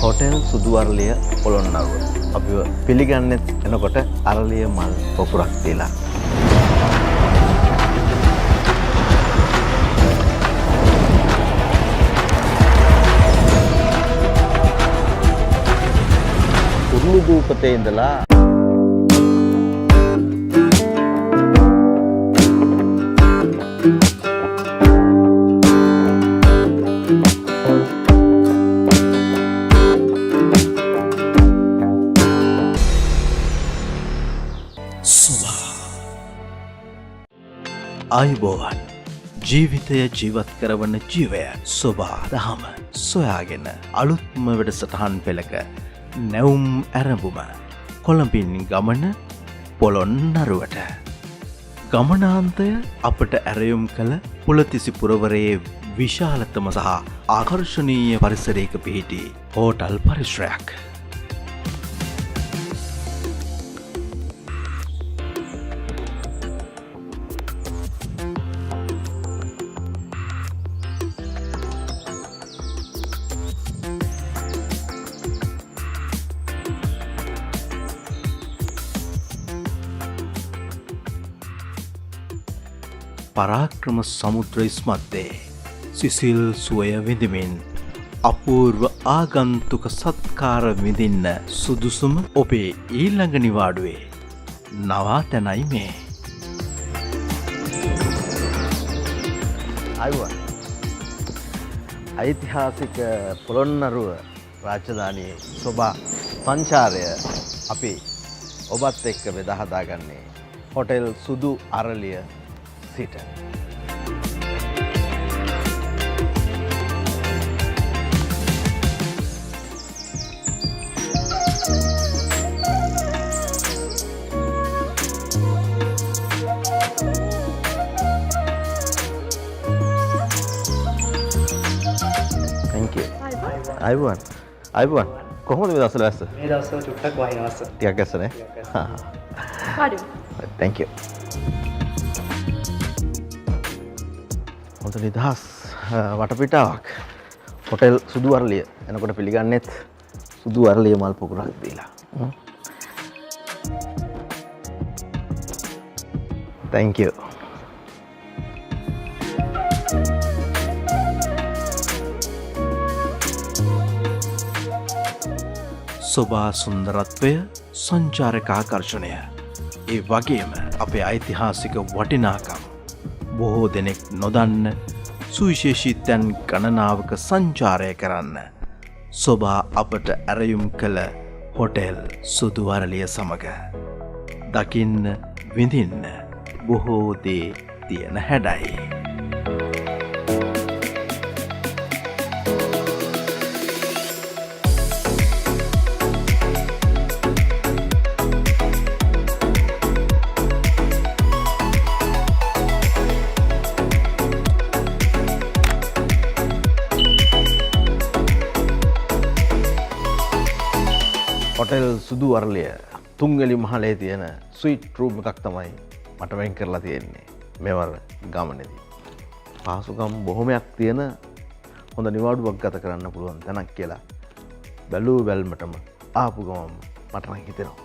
Hotel Sudu Araliya Polonnaruwa. අපිව පිළිගන්නෙත් එනකොට අරලිය මල් පොකුරක් දීලා. උරුළු දූපතේ ඉඳලා ආයුබෝවන් ජීවිතය ජීවත් කරවන ජීවය සෝබා දහම සොයාගෙන අලුත්ම වැඩසටහන් පෙළක නැවුම් ඇරඹුම කොළඹින් ගමන පොළොන්නරුවට ගමනාන්තය අපට ඇරයුම් කළ පුලතිසි පුරවරයේ විශාලතම සහ ආකර්ශනීය පරිසරයක පිහිටි හෝටල් පරිශ්‍රයක්. පරාක්‍රම සමුද්‍ර ඉස්මත්තේ සිසිල් සුවය විඳිමින් අපූර්ව ආගන්තුක සත්කාර විඳින්න සුදුසුම ඔබේ ඊළඟ නිවාඩුවේ නවාතැනයි මේ. අයුවන් ඓතිහාසික පොළොන්නරුව රාජධානියේ සෝබා සංචාරය අපි ඔබත් එක්ක බෙදා හදාගන්නේ හොටෙල් සුදු අරලිය සිට. Thank you. අයුවන් කොහොමද මේ දවස්වල වැස්ස? මේ දවස්වල චුට්ටක් වහිනවස්ස. ටිකක් ඇස්සනේ. Thank you. හොඳ නිදහස් වටපිටාවක් හොටෙල් සුදු අරලිය එනකොට පිළිගන්නෙත් සුදු අරලිය මල් පොකුරක් දීලා. Thank you. සෝබා සුන්දරත්වය සංචාරක ආකර්ෂණය ඒ වගේම අපේ ඓතිහාසික වටිනාකම් බොහෝ දෙනෙක් නොදන්න සුවිශේෂීත්වයන් ගණනාවක සංචාරය කරන්න සෝබා අපට ඇරයුම් කළ හොටෙල් සුදු අරලිය සමග දකින්න විඳින්න බොහෝ දේ තියෙන හැඩයි. හොටෙල් සුදු අරලිය තුන්වෙනි මහලේ තියෙන ස්වීට් රූම් එකක් තමයි මට වෙන් කරලා තියෙන්නේ මෙවර ගමනේදී. පහසුකම් බොහොමයක් තියෙන හොඳ නිවාඩුවක් ගත කරන්න පුළුවන් තැනක් කියලා බැලූ බැල්මටම ආපු ගමන් මට නම් හිතෙනවා.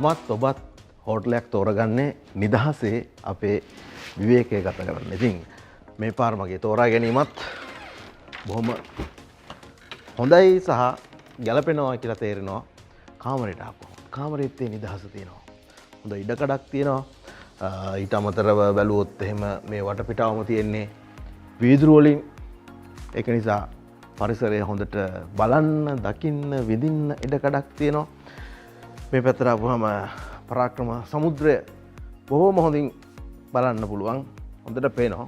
මමත් ඔබත් හෝටලයක් තෝරගන්නේ නිදහසේ අපේ විවේකය ගත කරන්න. ඉතින් මේ පාර මගේ තෝරා ගැනීමත් බොහොම හොඳයි සහ ගැලපෙනවා කියලා තේරෙනවා. කාමරයට ආපුවම කාමරෙත් ඒ නිදහස තියෙනවා. හොඳ ඉඩකඩක් තියෙනවා. ඊට අමතරව බැලුවොත් එහෙම මේ වටපිටාවම තියෙන්නේ වීදුරු වලින්. ඒක නිසා පරිසරය හොඳට බලන්න, දකින්න, විඳින්න ඉඩකඩක් තියෙනවා. මේ පැත්තට ආපුවම පරාක්‍රම සමුද්‍රය බොහොම හොඳින් බලන්න පුළුවන්. හොඳට පේනවා.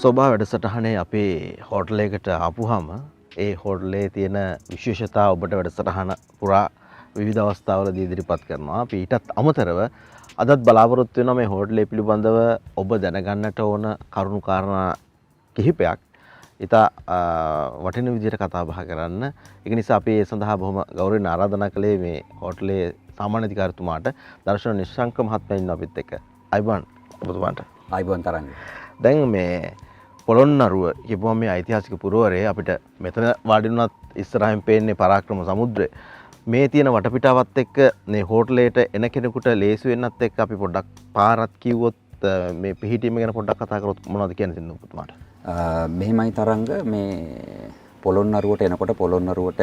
සෝභා වැඩසටහනේ අපේ හෝටලයකට ආපුහම ඒ හෝටලේ තියෙන විශේෂතා ඔබට වැඩසටහන පුරා විවිධ අවස්ථාවලදී ඉදිරිපත් කරනවා. අපි ඊටත් අමතරව අදත් බලාපොරොත්තු වෙනවා මේ හෝටලේ පිළිබඳව ඔබ දැනගන්නට ඕන කරුණු කාරණා කිහිපයක් ඉතා වටින විදිහට කතා බහ කරන්න. ඒක නිසා අපි ඒ සඳහා බොහොම ගෞරවයෙන් ආරාධනා කළේ මේ හෝටලේ සාමාන්‍ය අධිකාරිතුමාට දර්ශන නිශ්ශංක මහත්මයා ඉන්න අපිත් එක්ක. අයිබෝන් ඔබතුමාට. අයිබෝන් තරංග. දැන් මේ පොළොන්නරුව කියපුවම මේ ඓතිහාසික පුරවරේ අපිට මෙතන වාඩි වුණත් ඉස්සරහින් පේන්නේ පරාක්‍රම සමුද්‍රය. මේ තියෙන වටපිටාවත් එක්ක මේ හෝටලේට එන කෙනෙකුට ලේසි වෙන්නත් එක්ක අපි පොඩ්ඩක් පාරක් කිව්වොත් මේ පිහිටීම ගැන පොඩ්ඩක් කතා කරොත් මොනවද කියන්න තියෙන්නේ ඔබතුමාට? මෙහෙමයි තරංග මේ පොළොන්නරුවට එනකොට පොළොන්නරුවට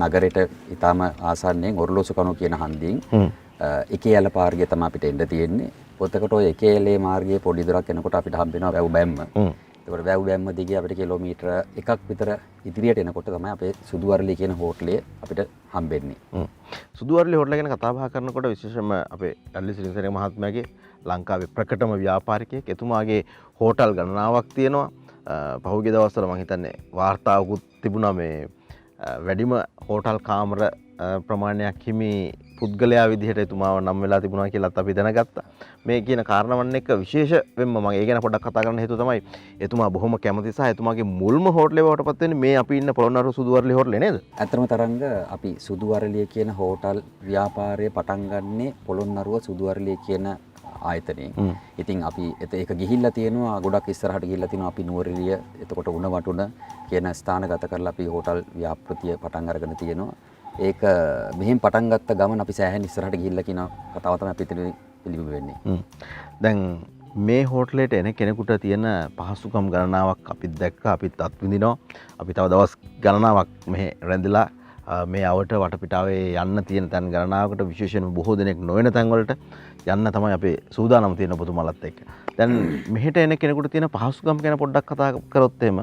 නගරෙට ඊටාම ආසන්නයෙන් ඔරලෝසු කණු කියන හන්දියෙන් එකේ යල පාර්ගය තමයි අපිට එන්න තියෙන්නේ. පොතකට ඔය එකේ යලේ මාර්ගයේ පොඩි දුරක් එනකොට අපිට හම්බ වෙනවා වැව් බැම්ම. ඒකට වැව් බැම්ම දිගේ අපිට කිලෝමීටර 1ක් විතර ඉදිරියට එනකොට තමයි අපේ සුදු අරලිය කියන හෝටලය අපිට හම්බෙන්නේ. සුදු අරලිය හෝටල ගැන කතා බහ කරනකොට විශේෂයෙන්ම අපේ අල්ලි සිරිසේන මහත්මයාගේ ලංකාවේ ප්‍රකටම ව්‍යාපාරිකයෙක් එතුමාගේ හෝටල් ගණනාවක් තියෙනවා. පහුගිය දවස්වල මම හිතන්නේ වාර්තාවකුත් තිබුණා මේ වැඩිම හෝටල් කාමර ප්‍රමාණයක් හිමි පුද්ගලයා විදිහට එතුමාව නම් වෙලා තිබුණා කියලාත් අපි දැනගත්තා. මේ කියන කාරණාවන් එක්ක විශේෂ වෙන්න මම ඒ ගැන පොඩ්ඩක් කතා කරන්න හේතුව තමයි එතුමා බොහොම කැමති සහ එතුමාගේ මුල්ම හෝටලේ වටපත් වෙන්නේ මේ අපි ඉන්න පොළොන්නරුව සුදු අරලිය හෝටලේ නේද? ඇත්තම තරංග අපි සුදු අරලිය කියන හෝටල් ව්‍යාපාරය පටන් ගන්නේ පොළොන්නරුව සුදු අරලිය කියන ආයතනයෙන්. ඉතින් අපි ඒක ගිහිල්ලා තියෙනවා ගොඩක් ඉස්සරහට ගිහිල්ලා තියෙනවා අපි නුවරඑළිය එතකොට උණ වටුන කියන ස්ථානගත කරලා අපි හෝටල් ව්‍යාපෘතිය පටන් අරගෙන තියෙනවා. ඒක මෙහෙන් පටන් ගත්ත ගමන් අපි සෑහෙන ඉස්සරහට ගිහිල්ලා කියන කතාව තමයි අපි පිළිබිඹ වෙන්නේ. දැන් මේ හෝටලේට එන කෙනෙකුට තියෙන පහසුකම් ගණනාවක් අපිත් දැක්කා අපිත් අත්විඳිනවා. අපි තව දවස් ගණනාවක් මෙහෙ රැඳිලා මේ අවට වටපිටාවේ යන්න තියෙන තැන් ගණනාවකට විශේෂයෙන්ම බොහෝ දෙනෙක් නොවන තැන් වලට යන්න තමයි අපේ සූදානම තියෙන ඔබතුමාලත් එක්ක. දැන් මෙහෙට එන කෙනෙකුට තියෙන පහසුකම් ගැන පොඩ්ඩක් කතා කරොත් එහෙම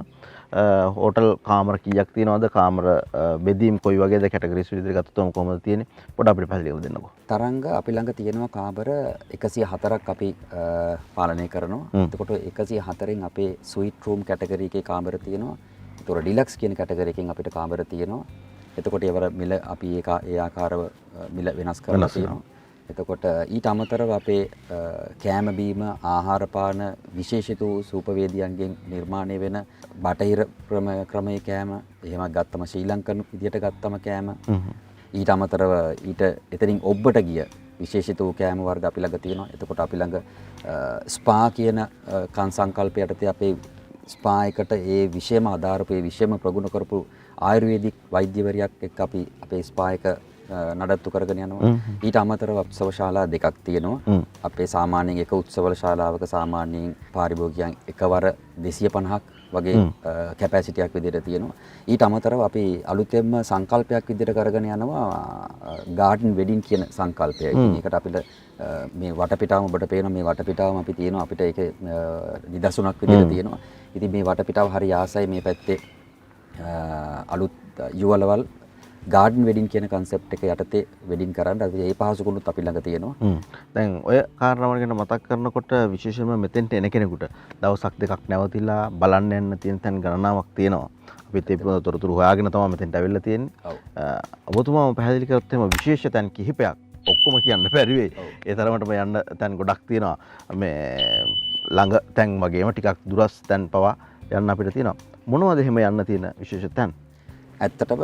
හෝටල් කාමර කීයක් තියෙනවද? කාමර බෙදීම් කොයි වගේද කැටගරිස් විදිහට ගත්තොත් කොහොමද තියෙන්නේ? පොඩ්ඩක් අපිට පැහැදිලිව දෙන්නකෝ. තරංග අපි ළඟ තියෙනවා කාමර 104ක් අපි පාලනය කරනවා. එතකොට 104න් අපේ ස්වීට් රූම් කැටගරි එකේ කාමර තියෙනවා. ඒතකොට ඩිලක්ස් කියන කැටගරි එකෙන් අපිට කාමර තියෙනවා. එතකොට ඒවර මිල අපි ඒ ආකාරව මිල වෙනස් කරලා තියෙනවා. එතකොට ඊට අමතරව අපේ කෑම බීම ආහාර පාන විශේෂිත වූ සූපවේදියන්ගෙන් නිර්මාණය වෙන බටහිර ක්‍රමයේ කෑම එහෙම ගත්තම ශ්‍රී ලංකන් විදියට ගත්තම කෑම ඊට අමතරව ඊට එතනින් ඔබ්බට ගිය විශේෂිත වූ කෑම වර්ග අපි ළඟ තියෙනවා. එතකොට අපි ළඟ ස්පා කියන සංකල්පය යටතේ අපේ ස්පා එකට ඒ විෂයම ආධාරපු ඒ විෂයම ප්‍රගුණ කරපු ආයුර්වේදික් වෛද්‍යවරියක් එක්ක අපි අපේ ස්පා එක නඩත්තු කරගෙන යනවා. ඊට අමතරව උත්සව ශාලා දෙකක් තියෙනවා. අපේ සාමාන්‍යයෙන් එක උත්සව ශාලාවක සාමාන්‍යයෙන් පාරිභෝගිකයන් එකවර 250ක් වගේ කැපැසිටියක් විදිහට තියෙනවා. ඊට අමතරව අපි අලුතෙන්ම සංකල්පයක් විදිහට කරගෙන යනවා ගාඩන් වෙඩින් කියන සංකල්පය. ඉතින් ඒකට අපිට මේ වටපිටාවම ඔබට පේනවා මේ වටපිටාවම අපි තියෙනවා අපිට ඒක නිදසුනක් විදිහට තියෙනවා. ඉතින් මේ වටපිටාව හරි ආසයි මේ පැත්තේ අලුත් යුවලවල් ගාඩන් වෙඩින් කියන කන්සෙප්ට් එක යටතේ වෙඩින් කරන්න අපි ඒ පහසුකම්ත් අපි ළඟ තියෙනවා. දැන් ඔය කාරණාවල් ගැන මතක් කරනකොට විශේෂයෙන්ම මෙතෙන්ට එන කෙනෙකුට දවසක් දෙකක් නැවතිලා බලන්න යන්න තියෙන තැන් ගණනාවක් තියෙනවා. අපිත් ඒ තොරතුරු හොයාගෙන තමයි මෙතෙන්ට ඇවිල්ලා තියෙන්නේ. ඔබතුමාම පැහැදිලි කරොත් එහෙම විශේෂ තැන් කිහිපයක් ඔක්කොම කියන්න බැරි වෙයි. ඒ තරමටම යන්න තැන් ගොඩක් තියෙනවා. මේ ළඟ තැන් වගේම ටිකක් දුරස් තැන් පවා යන්න අපිට තියෙනවා. මොනවද එහෙම යන්න තියෙන විශේෂ තැන්? ඇත්තටම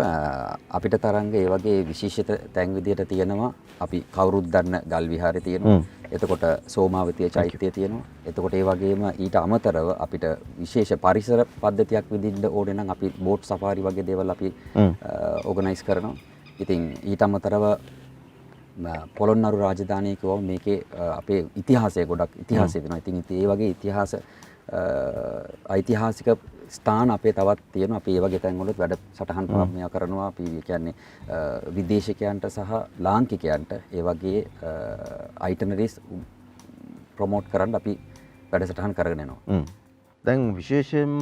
අපිට තරංග ඒ වගේ විශේෂිත තැන් විදියට තියෙනවා. අපි කවුරුත් දන්න ගල් විහාරය තියෙනවා. එතකොට සෝමාවතිය චෛත්‍යය තියෙනවා. එතකොට ඒ වගේම ඊට අමතරව අපිට විශේෂ පරිසර පද්ධතියක් විදිහට ඕනේ නම් අපි බෝට් සෆාරි වගේ දේවල් අපි ඕගනයිස් කරනවා. ඉතින් ඊට අමතරව පොළොන්නරු රාජධානිය කියවම මේකේ අපේ ඉතිහාසය ගොඩක් ඉතිහාසය වෙනවා. ඉතින් ඒ වගේ ඓතිහාසික ස්ථාන අපේ තවත් තියෙනවා. අපි ඒ වගේ තැන් වලත් වැඩ සටහන් ප්‍රාප්තිය කරනවා. අපි කියන්නේ විදේශිකයන්ට සහ ලාංකිකයන්ට ඒ වගේ අයිටනරිස් ප්‍රොමෝට් කරන්න අපි වැඩ සටහන් කරගෙන යනවා. දැන් විශේෂයෙන්ම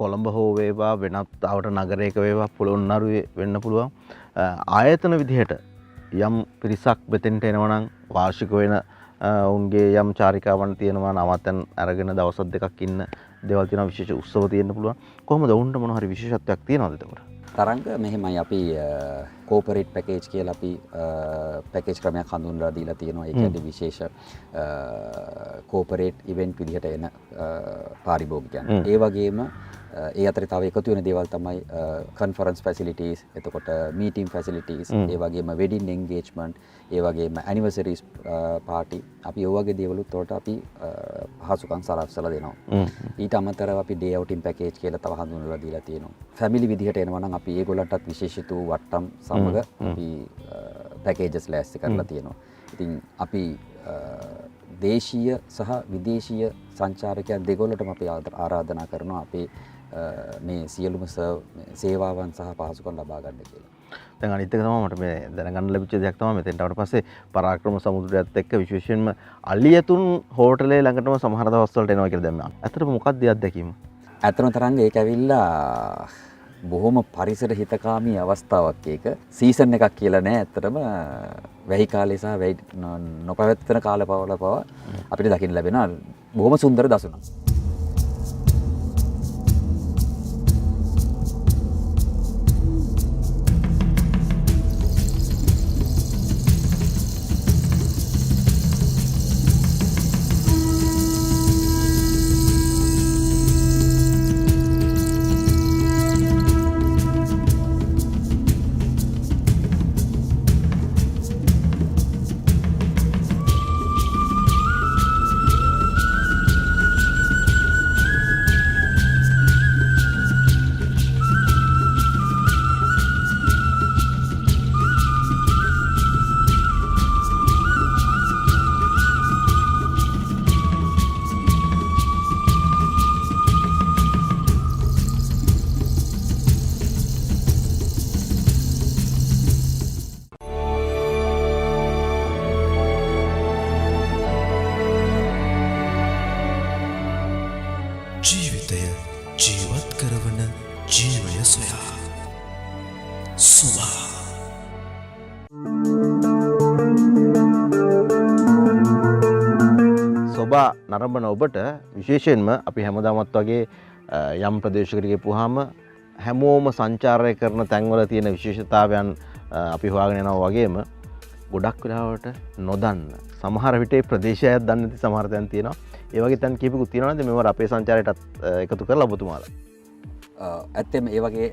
කොළඹ හෝ වේවා වෙනත් ආවට නගරයක වේවා පොළොන්නරුවේ වෙන්න පුළුවන් ආයතන විදිහට යම් පිරිසක් මෙතෙන්ට එනවා නම් වාර්ෂික වෙන උන්ගේ යම් චාරිකාවන් තියෙනවා නවතන් අරගෙන දවස් දෙකක් ඉන්න දේවල් තියෙනවා විශේෂ උත්සව තියෙන්න පුළුවන්. කොහොමද උන්ට මොන හරි විශේෂත්වයක් තියෙනවද එතකොට? තරංග මෙහෙමයි අපි කෝපරේට් පැකේජ් කියලා අපි පැකේජ් ක්‍රමයක් හඳුන්වලා දීලා තියෙනවා. ඒ කියන්නේ විශේෂ කෝපරේට් ඉවෙන්ට් විදිහට එන පාරිභෝගිකයන්. ඒ වගේම ඒ අතරේ තව එකතු වෙන දේවල් තමයි කන්ෆරන්ස් ෆැසිලිටීස්, එතකොට මීටින් ෆැසිලිටීස්, ඒ වගේම වෙඩින් එන්ගේජ්මන්ට්, ඒ වගේම ඇනිවර්සරිස් පාටි. අපි ඒ වගේ දේවලුත් වලට අපි පහසුකම් සලස්සලා දෙනවා. ඊට අමතරව අපි ඩේ අවුටින් පැකේජ් කියලා තව හඳුන්වලා දීලා තියෙනවා. ෆැමිලි විදිහට එනවා නම් අපි ඒගොල්ලන්ටත් විශේෂිත වූ වට්ටම් සමග අපි පැකේජස් ලෑස්ති කරලා තියෙනවා. ඉතින් අපි දේශීය සහ විදේශීය සංචාරකයන් දෙගොල්ලටම අපි ආරාධනා කරනවා අපේ මේ සියලුම සේවාවන් සහ පහසුකම් ලබා ගන්න කියලා. දැන් අනිත් එක තමයි මට මේ දැනගන්න ලැබිච්ච දෙයක් තමයි මෙතෙන්ට ආවට පස්සේ පරාක්‍රම සමුද්‍රයත් එක්ක විශේෂයෙන්ම අලියතුන් හෝටලේ ළඟටම සමහර දවස් වලට එනවා කියලා දැන් මම. ඇත්තටම මොකක්ද ඒ අත්දැකීම? ඇත්තම තරංග ඒක ඇවිල්ලා බොහොම පරිසර හිතකාමී අවස්ථාවක් ඒක. සීසන් එකක් කියලා නෑ ඇත්තටම වැහි කාලේ සහ වැහි නොපැවැත්වෙන කාලපවල පවා අපිට දකින්න ලැබෙනවා බොහොම සුන්දර දසුනක්. නරඹන ඔබට විශේෂයෙන්ම අපි හැමදාමත් වගේ යම් ප්‍රදේශයකට ගිහපුවාම හැමෝම සංචාරය කරන තැන්වල තියෙන විශේෂතාවයන් අපි හොයාගෙන යනවා වගේම ගොඩක් වෙලාවට නොදන්න සමහර විට ප්‍රදේශයක් දන්නේ නැති සමහර තැන් තියෙනවා. ඒ වගේ තැන් කීපකුත් තියෙනවා නේද මේවා අපේ සංචාරයටත් එකතු කරලා ඔබතුමාලා? ඇත්තෙම ඒ වගේ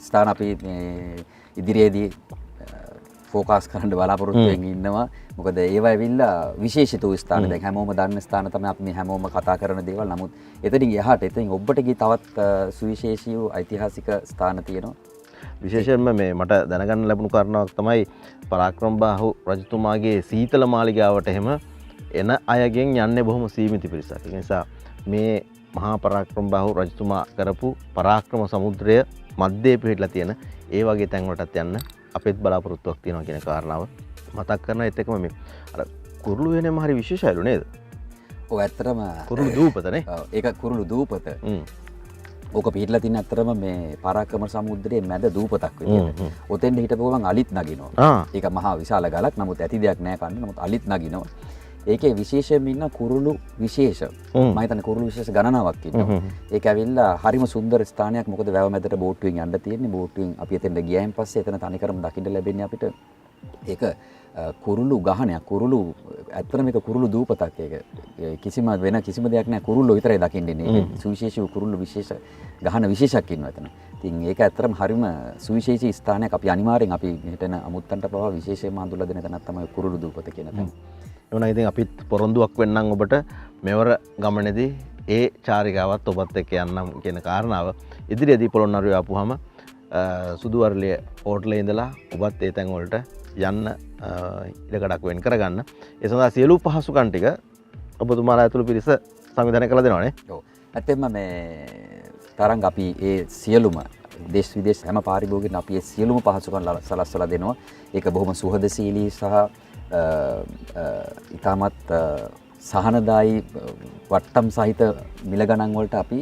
ස්ථාන අපි ඉදිරියේදී ෆෝකස් කරන්න බලාපොරොත්තු වෙමින් ඉන්නවා. මොකද ඒවා ඇවිල්ලා විශේෂිත වූ ස්ථාන. දැන් හැමෝම දන්න ස්ථාන තමයි අපි මේ හැමෝම කතා කරන දේවල්. නමුත් එතනින් එහාට එතනින් ඔබට ගිය තවත් සුවිශේෂී වූ ඓතිහාසික ස්ථාන තියෙනවා. විශේෂයෙන්ම මේ මට දැනගන්න ලැබුණු කාරණාවක් තමයි පරාක්‍රම බාහු රජතුමාගේ සීතල මාලිගාවට එහෙම එන අයගෙන් යන්නේ බොහොම සීමිත පිරිසක්. ඒ නිසා මේ මහා පරාක්‍රම බාහු රජතුමා කරපු පරාක්‍රම සමුද්‍රය මැද්දේ පිහිටලා තියෙන ඒ වගේ තැන් වලටත් යන්න අපිත් බලාපොරොත්තුවක් තියෙනවා කියන කාරණාව මතක් කරන ඒත් එක්කම මේ අර කුරුළු වෙනම හරි විශේෂයිලු නේද? ඔව් ඇත්තටම කුරුළු දූපතනේ. ඔව් ඒක කුරුළු දූපත. ඕක පිටලා තියෙන ඇත්තටම මේ පරාක්‍රම සමුද්‍රයේ මැද දූපතක් විදියට. ඔතෙන් හිටපුව ගමන් අලිත් නගිනවා. ඒක මහා විශාල ගලක්. නමුත් ඇති දෙයක් නෑ කන්න. නමුත් අලිත් නගිනවා. ඒකේ විශේෂයෙන්ම ඉන්න කුරුළු විශේෂ. මම හිතන්නේ කුරුළු විශේෂ ගණනාවක් ඉන්නවා. ඒක ඇවිල්ලා හරිම සුන්දර ස්ථානයක්. මොකද වැව මැදට බෝට්ටුවෙන් යන්න තියෙන්නේ. බෝට්ටුවෙන් අපි එතෙන්ට ගියායින් පස්සේ එතන තනිකරම දකින්න ලැබෙන්නේ අපිට ඒක කුරුළු ගහනයක්. කුරුළු ඇත්තටම මේක කුරුළු දූපතක්. ඒක කිසිම වෙන කිසිම දෙයක් නෑ. කුරුල්ලෝ විතරයි දකින්නේ. ඒක සුවිශේෂී කුරුළු විශේෂ ගහන විශේෂයක් ඉන්නවා එතන. ඉතින් ඒක ඇත්තටම හරිම සුවිශේෂී ස්ථානයක්. අපි අනිවාර්යෙන් අපි මෙහෙට එන අමුත්තන්ට පවා විශේෂයෙන්ම හඳුල්ලා දෙන තැනක් තමයි කුරුළු දූපත කියන තැන. එවනම් ඉතින් අපිත් පොරොන්දුවක් වෙන්නම් ඔබට මෙවර ගමනේදී ඒ චාරිකාවත් ඔබත් එක්ක යන්නම් කියන කාරණාව ඉදිරියේදී පොළොන්නරුවේ ආපුවාම සුදු අරලිය හෝටලේ ඉඳලා ඔබත් ඒ තැන් වලට යන්න ඉඩකඩක් වෙන් කරගන්න. ඒ සඳහා සියලු පහසුකම් ටික ඔබතුමාලා ඇතුළු පිරිස සංවිධානය කළ දෙනවනේ. ඔව්. ඇත්තෙන්ම මේ තරංග අපි ඒ සියලුම දේශ විදේශ හැම පාරිභෝගිකයන් අපි ඒ සියලුම පහසුකම් සලස්වලා දෙනවා. ඒක බොහොම සුහදශීලී සහ ඉතාමත් සහනදායි වට්ටම් සහිත මිල ගණන් වලට අපි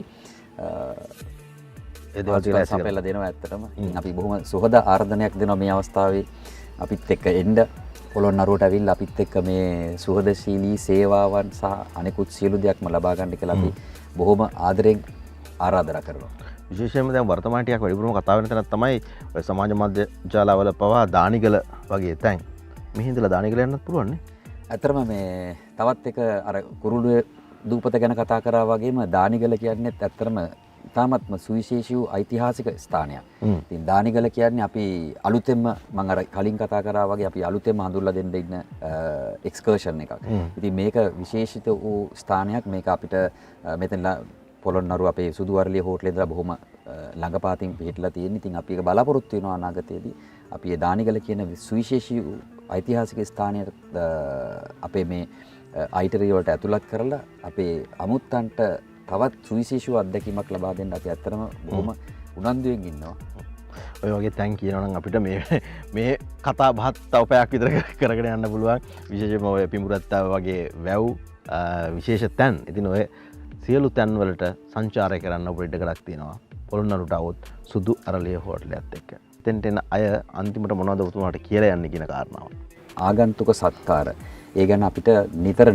සපයලා දෙනවා ඇත්තටම. ඉතින් අපි බොහොම සුහද ආරාධනයක් දෙනවා මේ අවස්ථාවේ අපිත් එක්ක එන්න. පොළොන්නරුවට ඇවිල්ලා අපිත් එක්ක මේ සුහදශීලී සේවාවන් සහ අනෙකුත් සියලු දෙයක්ම ලබා ගන්න කියලා අපි බොහොම ආදරෙන් ආරාධනා කරනවා. විශේෂයෙන්ම දැන් වර්තමාන ටිකක් වැඩිපුරම කතා වෙන තැනක් තමයි ඔය සමාජ මාධ්‍ය ජාලවල පවා දානිගල වගේ තැන්. මෙහි ඉඳලා දානිගල යන්නත් පුළුවන් නේ. ඇත්තටම මේ තවත් එක අර කුරුළුවේ දූපත ගැන කතා කරා වගේම දානිගල කියන්නේ ඇත්තටම ඉතාමත්ම සුවිශේෂී වූ ඓතිහාසික ස්ථානයක්. ඉතින් දානිගල කියන්නේ අපි අලුතෙන්ම මම අර කලින් කතා කරා වගේ අපි අලුතෙන්ම හඳුන්ලා දෙන්න ඉන්න එක්ස්කර්ෂන් එකක්. ඉතින් මේක විශේෂිත වූ ස්ථානයක්. මේක අපිට මෙතන පොළොන්නරුව අපේ සුදු අරලිය හෝටලේ ඉඳලා බොහොම ළඟපාතින් පිහිටලා තියෙන. ඉතින් අපි ඒක බලාපොරොත්තු වෙනවා අනාගතයේදී අපි මේ දානිගල කියන සුවිශේෂී වූ ඓතිහාසික ස්ථානයට අපේ මේ අයිටරිය වලට ඇතුළත් කරලා අපේ අමුත්තන්ට තවත් සුවිශේෂී අත්දැකීමක් ලබා දෙන්න අපි ඇත්තටම බොහොම උනන්දුවෙන් ඉන්නවා. ඔය වගේ තැන් කියනවා නම් අපිට මේ කතා බහත් තව පැයක් විතර කරගෙන යන්න පුළුවන්. විශේෂයෙන්ම ඔය පිඹුරත්තා වගේ වැව් විශේෂ තැන්. ඉතින් ඔය සියලු තැන් වලට සංචාරය කරන්න අපිට ඉඩකඩක් තියෙනවා. පොළොන්නරුවට આવොත් සුදු අරලිය හෝටලයත් එක්ක. එතෙන්ට එන අය අන්තිමට මොනවද ඔතුමාට කියලා යන්නේ කියන කාරණාව. ආගන්තුක සත්කාර. ඒ ගැන අපිට නිතර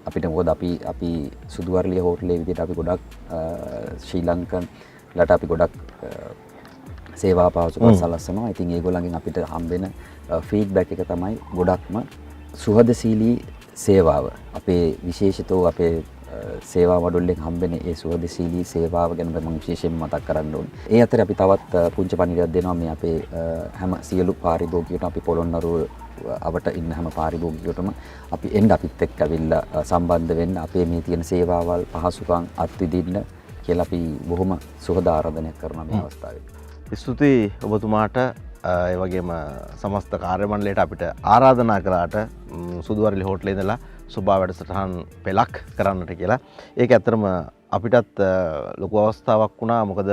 අපිට මොකද අපි සුදු අරලිය හෝටලේ විදිහට අපි ගොඩක් ශ්‍රී ලංකන්ලට අපි ගොඩක් සේවා පහසුකම් සලස්සනවා. ඉතින් ඒගොල්ලන්ගෙන් අපිට හම්බෙන ෆීඩ්බැක් එක තමයි ගොඩක්ම සුහදශීලී සේවාව. අපේ විශේෂිතව අපේ සේවා මඩුල්ලෙන් හම්බෙන ඒ සුහදශීලී සේවාව ගැන මම විශේෂයෙන්ම මතක් කරන්න ඕනේ. ඒ අතර අපි තවත් පුංචි පණිවිඩයක් දෙනවා මේ අපේ හැම සියලු පාරිභෝගිකයන්ට අපි පොළොන්නරුව අවට ඉන්න හැම පාරිභෝගිකයටම අපි එන්න අපිත් එක්ක ඇවිල්ලා සම්බන්ධ වෙන්න අපේ මේ තියෙන සේවාවල් පහසුකම් අත්විඳින්න කියලා අපි බොහොම සුහද ආරාධනයක් කරනවා මේ අවස්ථාවේ. ස්තුතියි ඔබතුමාට ඒ වගේම සමස්ත කාර්ය මණ්ඩලයට අපිට ආරාධනා කළාට සුදු අරලිය හෝටලේ ඉඳලා සුභා වැඩසටහන් පෙළක් කරන්නට කියලා. ඒක ඇත්තටම අපිටත් ලොකු අවස්ථාවක් වුණා. මොකද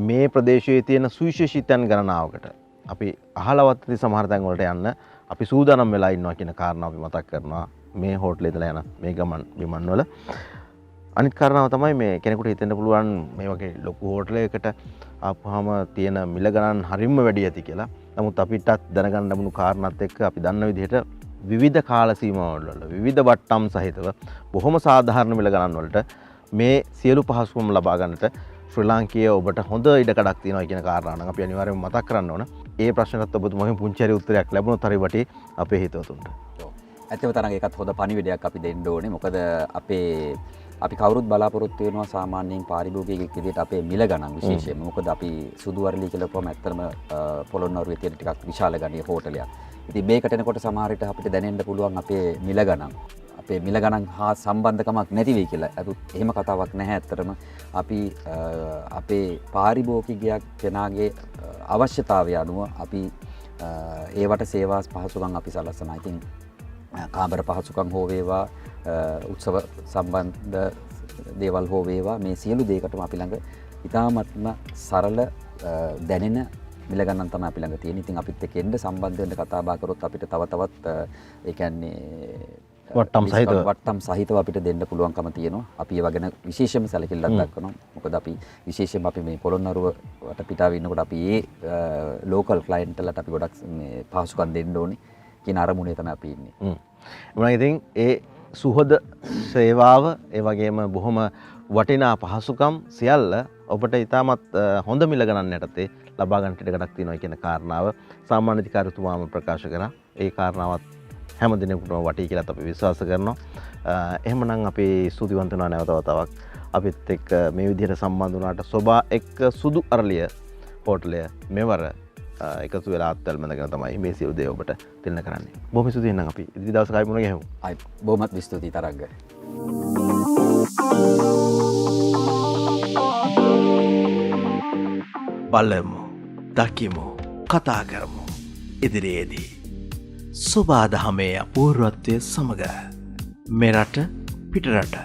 මේ ප්‍රදේශයේ තියෙන සුවිශේෂී තැන් ගණනාවකට අපි අහලවත් නැති සමහර තැන් වලට යන්න අපි සූදානම් වෙලා ඉන්නවා කියන කාරණාව අපි මතක් කරනවා මේ හෝටලේ ඉඳලා යන මේ ගමන් බිමන් වල. අනිත් කාරණාව තමයි මේ කෙනෙකුට හිතෙන්න පුළුවන් මේ වගේ ලොකු හෝටලයකට ආපුවාම තියෙන මිල ගණන් හරියම වැඩි ඇති කියලා. නමුත් අපිටත් දැනගන්න ලැබුණු කාරණාත් එක්ක අපි දන්න විදිහට විවිධ කාල සීමාවල විවිධ වට්ටම් සහිතව බොහොම සාධාරණ මිල ගණන් වලට මේ සියලු පහසුකම් ලබා ගන්නට ශ්‍රී ලාංකීය ඔබට හොඳ ඉඩකඩක් තියෙනවා කියන කාරණා නම් අපි අනිවාර්යයෙන්ම මතක් කරන්න ඕන. ඒ ප්‍රශ්නකට ඔබතුමාගෙන් පුංචි හරි උත්තරයක් ලැබුණොත් හරි වටි අපේ හිතවතුන්ට. ඇත්තම තරම් ඒකත් හොඳ පණිවිඩයක් අපි දෙන්න ඕනේ. මොකද අපි කවුරුත් බලාපොරොත්තු වෙනවා සාමාන්‍යයෙන් පාරිභෝගිකයෙක් විදිහට අපේ මිල ගණන් විශේෂයෙන්ම. මොකද අපි සුදු අරලිය කියලා කොහොම ඇත්තටම පොළොන්නරුවේ තියෙන ටිකක් විශාල ගණයේ හෝටලයක්. ඉතින් මේකට එනකොට සමහර විට අපිට දැනෙන්න පුළුවන් අපේ මිල ගණන්. අපේ මිල ගණන් හා සම්බන්ධකමක් නැති වෙයි කියලා. එහෙම කතාවක් නැහැ ඇත්තටම. අපි අපේ පාරිභෝගිකයෙක් කෙනාගේ අවශ්‍යතාවය අනුව අපි ඒවට සේවා පහසුකම් අපි සලසනවා. ඉතින් කාමර පහසුකම් හෝ වේවා උත්සව සම්බන්ධ දේවල් හෝ වේවා මේ සියලු දේකටම අපි ළඟ ඉතාමත්ම සරල දැනෙන මිල ගණන් තමයි අපි ළඟ තියෙන්නේ. ඉතින් අපිත් එක්ක එන්න සම්බන්ධ වෙන්න කතා බහ කරොත් අපිට තවත් ඒ කියන්නේ වට්ටම් සහිතව අපිට දෙන්න පුළුවන්කම තියෙනවා. අපි ඒ වගේ විශේෂයෙන්ම සැලකිල්ලක් දක්වනවා. මොකද අපි විශේෂයෙන්ම අපි මේ පොළොන්නරුව වටපිටාවේ ඉන්නකොට අපි ලෝකල් ක්ලයන්ට්ලට අපි ගොඩක් මේ පහසුකම් දෙන්න ඕනේ කියන අරමුණේ තමයි අපි ඉන්නේ. මම ඉතින් ඒ සුහද සේවාව ඒ වගේම බොහොම වටිනා පහසුකම් සියල්ල ඔබට ඉතාමත් හොඳ මිල ගණන් යටතේ ලබා ගන්නට ඉඩකඩක් තියෙනවා කියන කාරණාව සාමාන්‍ය අධිකාරිතුමාම ප්‍රකාශ කරා. ඒ කාරණාවත් හැම දිනෙකටම වටී කියලා අපි විශ්වාස කරනවා. එහෙමනම් අපි ස්තුතිවන්ත වෙනවා නැවත වතාවක් අපිත් එක්ක මේ විදිහට සම්බන්ධ වුණාට සෝබා එක්ක සුදු අරලිය හෝටලය මෙවර එකතු වෙලා අත්වල මැදගෙන තමයි මේ සියලු දේ ඔබට තිලන කරන්නේ. බොහොම ස්තුතියි නම් අපි ඉදිරි දවසක ආයි මුණ ගැහමු. ආයි බොහොමත් ස්තුතියි තරංග. බලමු, දකිමු, කතා කරමු. ඉදිරියේදී සුබාදහමේ අපූර්වත්වය සමග මෙරට පිටරට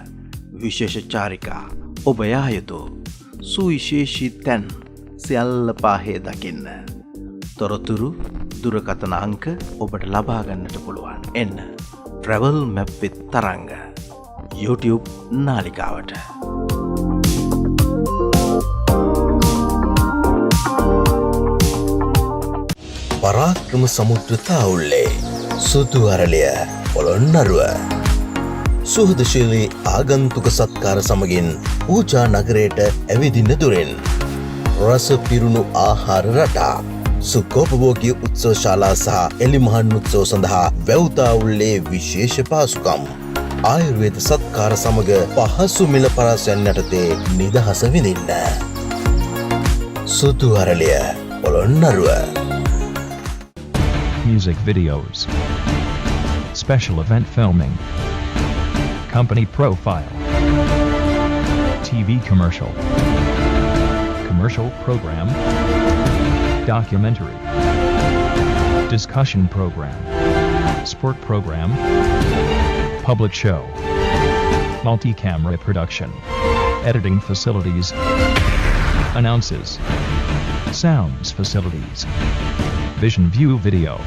විශේෂ චාරිකා ඔබ යා යුතු සුවිශේෂී තැන් සියල්ල පාහේ දකින්න. තොරතුරු දුරකථන අංක ඔබට ලබා ගන්නට පුළුවන්. එන්න travel map with තරංග YouTube නාලිකාවට. පරාක්‍රම සමුද්‍ර තාවුල්ලේ සුදු අරලිය පොළොන්නරුව සුහදශීලී ආගන්තුක සත්කාර සමගින් පූජා නගරයට ඇවිදින්න දුරින් රස පිරුණු ආහාර රටා සුකෝපභෝගී උත්සව ශාලා සහ එලිමහන් උත්සව සඳහා වැව්තාවුල්ලේ විශේෂ පාසුකම් ආයුර්වේද සත්කාර සමග පහසු මිල පරාසයන් යටතේ නිදහස විඳින්න සුදු අරලිය Polonnaruwa Music videos, special event filming, company profile, TV commercial, commercial program, documentary, discussion program, sport program, public show, multi-camera production, editing facilities, announces, sounds facilities, Vision View Video.